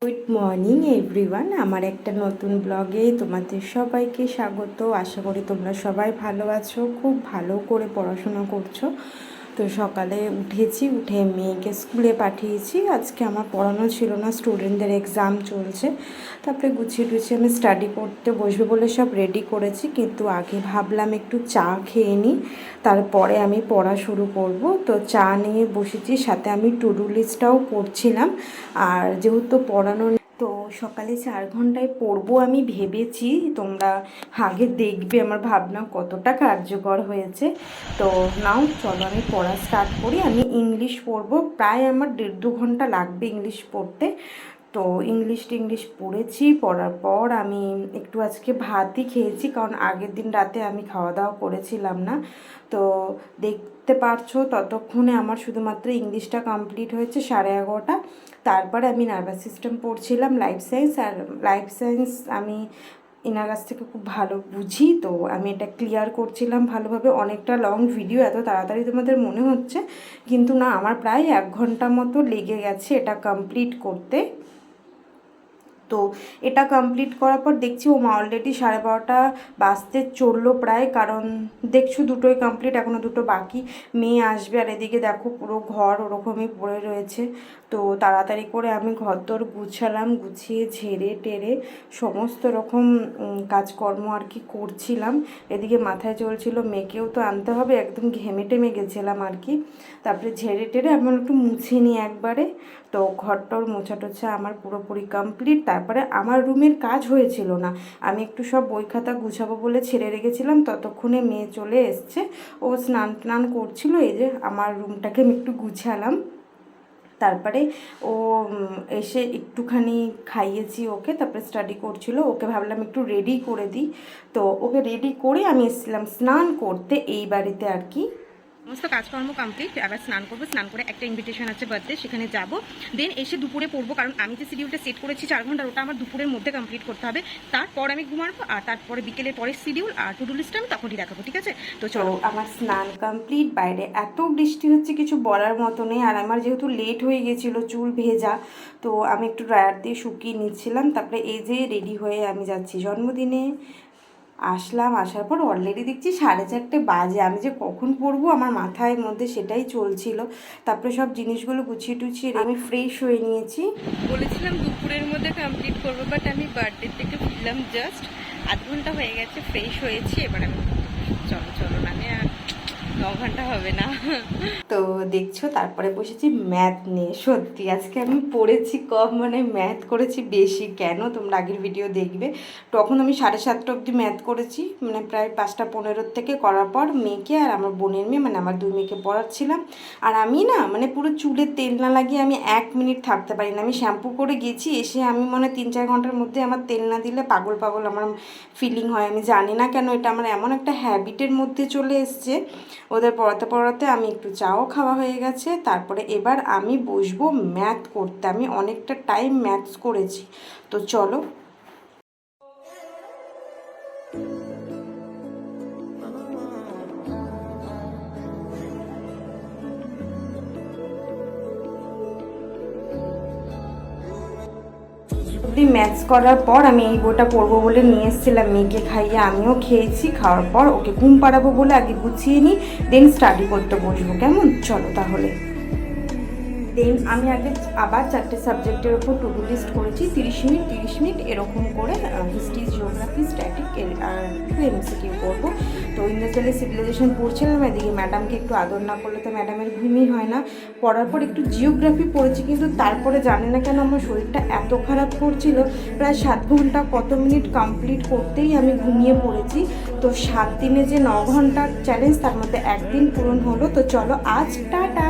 Good morning everyone, আমার একটা নতুন ব্লগে তোমাদের সবাইকে স্বাগত। আশা করি তোমরা সবাই ভালো আছো, খুব ভালো করে পড়াশোনা করছো। তো সকালে উঠে মেয়েকে স্কুলে পাঠিয়েছি। আজকে আমার পড়ানো ছিল না, স্টুডেন্টদের এক্সাম চলছে। তারপরে গুছিয়ে আমি স্টাডি করতে বসবে বলে সব রেডি করেছি, কিন্তু আগে ভাবলাম একটু চা খেয়ে নিই, তারপরে আমি পড়া শুরু করব। তো চা নিয়ে বসেছি, সাথে আমি টু ডু লিস্টটাও করছিলাম। আর যেহেতু পড়ানো, তো সকালে 4 ঘন্টায় পড়বো আমি ভেবেছি। তোমরা আগে দেখবে আমার ভাবনা কতটা কার্যকর হয়েছে। তো নাও চলো আমি পড়া স্টার্ট করি। আমি ইংলিশ পড়বো, প্রায় আমার 1.5-2 ঘন্টা লাগবে ইংলিশ পড়তে। তো ইংলিশ পড়েছি, পড়ার পর আমি একটু আজকে ভাতই খেয়েছি, কারণ আগের দিন রাতে আমি খাওয়া দাওয়া করেছিলাম না। তো দেখতে পারছো ততক্ষণে আমার শুধুমাত্র ইংলিশটা কমপ্লিট হয়েছে 11:30। তারপরে আমি নার্ভাস সিস্টেম পড়ছিলাম, লাইফ সায়েন্স। আর লাইফ সায়েন্স আমি এনার কাছ থেকে খুব ভালো বুঝি, তো আমি এটা ক্লিয়ার করছিলাম ভালোভাবে। অনেকটা লং ভিডিও, এত তাড়াতাড়ি তোমাদের মনে হচ্ছে, কিন্তু না, আমার প্রায় 1 ঘন্টা মতো লেগে গেছে এটা কমপ্লিট করতে। তো এটা কমপ্লিট করার পর দেখছি অলরেডি 12:30 বাজতে চললো প্রায়, কারণ দেখছো দুটোই কমপ্লিট, এখনও দুটো বাকি। মেয়ে আসবে, আর এদিকে দেখো পুরো ঘর ওরকমই পড়ে রয়েছে। তো তাড়াতাড়ি করে আমি ঘরদোর গুছালাম, গুছিয়ে ঝেড়ে টেরে সমস্ত রকম কাজকর্ম আর কি করছিলাম। এদিকে মাথায় চলছিল মেয়েকেও তো আনতে হবে, একদম ঘেমে টেমে গেছিলাম আর কি। তারপরে ঝেড়ে টেরে আমি একটু মুছে নিই একবারে। তো ঘরটর মোছা টোছা আমার পুরোপুরি কমপ্লিট। তারপরে আমার রুমের কাজ হয়েছিল না, আমি একটু সব বই খাতা গুছাবো বলে ছেড়ে রেখেছিলাম। ততক্ষণে মেয়ে চলে এসছে, ও স্নান টান করছিল। এই যে আমার রুমটাকে আমি একটু গুছালাম। তারপরে ও এসে একটুখানি খাইয়েছি ওকে, তারপরে স্টাডি করছিল, ওকে ভাবলাম একটু রেডি করে দিই। তো ওকে রেডি করে আমি এসেছিলাম স্নান করতে এই বাড়িতে আর কি। সমস্ত কাজকর্ম কমপ্লিট, আবার স্নান করবো। স্নান করে একটা ইনভিটেশন আছে বার্থডে, সেখানে যাব। দেন এসে দুপুরে পড়বো, কারণ আমি যে শিডিউলটা সেট করেছি 4 ঘন্টার, ওটা আমার দুপুরের মধ্যে কমপ্লিট করতে হবে। তারপর আমি ঘুমাবো, আর তারপরে বিকেলের পরের শিডিউল আর টু ডু লিস্ট আমি তখনই দেখাবো, ঠিক আছে? তো চলো, আমার স্নান কমপ্লিট। বাইরে এত বৃষ্টি হচ্ছে কিছু বলার মতো নেই। আর আমার যেহেতু লেট হয়ে গেছিলো, চুল ভেজা, তো আমি একটু ড্রায়ার দিয়ে শুকিয়ে নিচ্ছিলাম। তারপরে এই যে রেডি হয়ে আমি যাচ্ছি জন্মদিনে। আসলাম, আসার পর অলরেডি দেখছি 4:30 বাজে। আমি যে কখন পড়বো আমার মাথায় মধ্যে সেটাই চলছিল। তারপরে সব জিনিসগুলো গুছিয়ে টুছিয়ে আমি ফ্রেশ হয়ে নিয়েছি। বলেছিলাম দুপুরের মধ্যে কমপ্লিট করবো, বাট আমি বার্থডে থেকে ফিরলাম জাস্ট 8 ঘন্টা হয়ে গেছে, ফ্রেশ হয়েছি। এবার আমি চলো মানে আর 9 ঘন্টা হবে না। তো দেখছো, তারপরে বসেছি ম্যাথ নিয়ে। সত্যি আজকে আমি পড়েছি কম, মানে ম্যাথ করেছি বেশি। কেন, তোমরা আগের ভিডিও দেখবে। তখন আমি 7:30 অবধি ম্যাথ করেছি, মানে প্রায় 5:15 থেকে করার পর মেয়েকে আর আমার বোনের মেয়ে, মানে আমার 2 মেয়েকে পড়াচ্ছিলাম। আর আমি না, মানে পুরো চুলে তেল না লাগিয়ে আমি 1 মিনিট থাকতে পারি না। আমি শ্যাম্পু করে গেছি, এসে আমি মনে 3-4 ঘন্টার মধ্যে আমার তেল না দিলে পাগল পাগল আমার ফিলিং হয়। আমি জানি না কেন, এটা আমার এমন একটা হ্যাবিটের মধ্যে চলে এসছে। ওদের পড়াতে আমি একটু চাও খাওয়া হয়ে গেছে। তারপরে এবার আমি বসবো ম্যাথ করতে। আমি অনেকটা টাইম ম্যাথস করেছি। তো চলো, ম্যাথস করার পর আমি এই বইটা পড়বো বলে নিয়ে এসেছিলাম। মেয়েকে খাইয়ে আমিও খেয়েছি। খাওয়ার পর ওকে ঘুম পাড়াবো বলে আগে গুছিয়ে নিই, দেন স্টাডি করতে বসবো। কেমন, চলো তাহলে। দেন আমি আগে আবার 4টে সাবজেক্টের ওপর টু ডু লিস্ট করেছি, 30 মিনিট এরকম করে। হিস্ট্রি, জিওগ্রাফি, স্ট্যাটিক আর একটু এমসিকিউ করবো। তো ইন্ডাস্ট্রিয়াল সিভিলাইজেশন পড়ছিলাম, এদিকে ম্যাডামকে একটু আদর না করলে তো ম্যাডামের ঘুমই হয় না। পড়ার পর একটু জিওগ্রাফি পড়েছি, কিন্তু তারপরে জানি না কেন আমার শরীরটা এত খারাপ করছিল। প্রায় 7 ঘন্টা কত মিনিট কমপ্লিট করতেই আমি ঘুমিয়ে পড়েছি। তো 7 দিনে যে 9 ঘন্টার চ্যালেঞ্জ, তার মধ্যে একদিন পূরণ হলো। তো চলো, আজ টাটা।